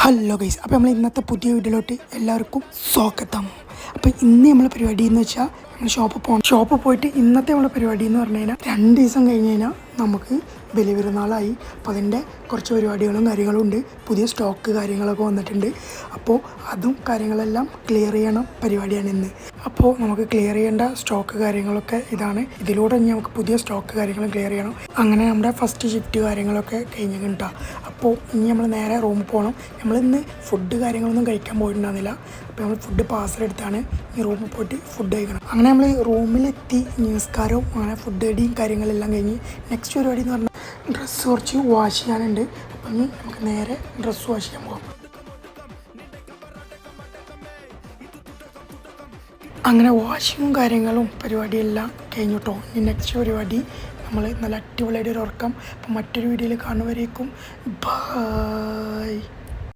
Hello guys, അപ്പോൾ നമ്മൾ ഇന്നത്തെ പുതിയ വീഡിയോയിലോട്ട് എല്ലാവർക്കും സ്വാഗതം. അപ്പോൾ ഇന്ന് നമ്മൾ പരിപാടി എന്ന് വെച്ചാൽ നമ്മൾ ഷോപ്പിൽ പോയിട്ട് ഇന്നത്തെ നമ്മുടെ പരിപാടി എന്ന് പറഞ്ഞു കഴിഞ്ഞാൽ 2 ദിവസം കഴിഞ്ഞ് കഴിഞ്ഞാൽ നമുക്ക് ബലിപെരുന്നാളായി. അപ്പോൾ അതിൻ്റെ കുറച്ച് പരിപാടികളും കാര്യങ്ങളും ഉണ്ട്. പുതിയ സ്റ്റോക്ക് കാര്യങ്ങളൊക്കെ വന്നിട്ടുണ്ട്. അപ്പോൾ അതും കാര്യങ്ങളെല്ലാം ക്ലിയർ ചെയ്യണം പരിപാടിയാണ് ഇന്ന്. അപ്പോൾ നമുക്ക് ക്ലിയർ ചെയ്യേണ്ട സ്റ്റോക്ക് കാര്യങ്ങളൊക്കെ ഇതാണ്. ഇതിലൂടെ ഇനി നമുക്ക് പുതിയ സ്റ്റോക്ക് കാര്യങ്ങളും ക്ലിയർ ചെയ്യണം. അങ്ങനെ നമ്മുടെ ഫസ്റ്റ് ഷിഫ്റ്റ് കാര്യങ്ങളൊക്കെ കഴിഞ്ഞ് കിട്ടുക. അപ്പോൾ ഇനി നമ്മൾ നേരെ റൂമിൽ പോകണം. നമ്മളിന്ന് ഫുഡ് കാര്യങ്ങളൊന്നും കഴിക്കാൻ പോയിട്ടുണ്ടായിരുന്നില്ല. അപ്പോൾ നമ്മൾ ഫുഡ് പാർസലെടുത്താണ് ഈ റൂമിൽ പോയിട്ട് ഫുഡ് കഴിക്കണം. അങ്ങനെ നമ്മൾ റൂമിലെത്തി നിസ്കാരവും അങ്ങനെ ഫുഡ് അടിയും കാര്യങ്ങളെല്ലാം കഴിഞ്ഞ് നെക്സ്റ്റ് പരിപാടി എന്ന് പറഞ്ഞാൽ ഡ്രസ്സ് കുറച്ച് വാഷ് ചെയ്യാനുണ്ട്. അപ്പം ഇനി നമുക്ക് നേരെ ഡ്രസ്സ് വാഷ് ചെയ്യാൻ പോകാം. അങ്ങനെ വാഷിങ്ങും കാര്യങ്ങളും പരിപാടിയെല്ലാം കഴിഞ്ഞു കേട്ടോ. ഇനി നെക്സ്റ്റ് പരിപാടി നമ്മൾ നല്ല അടിപൊളിയായിട്ട് ഒരു ഉറക്കം. അപ്പം മറ്റൊരു വീഡിയോയിൽ കാണുന്നവരേക്കും ബൈ.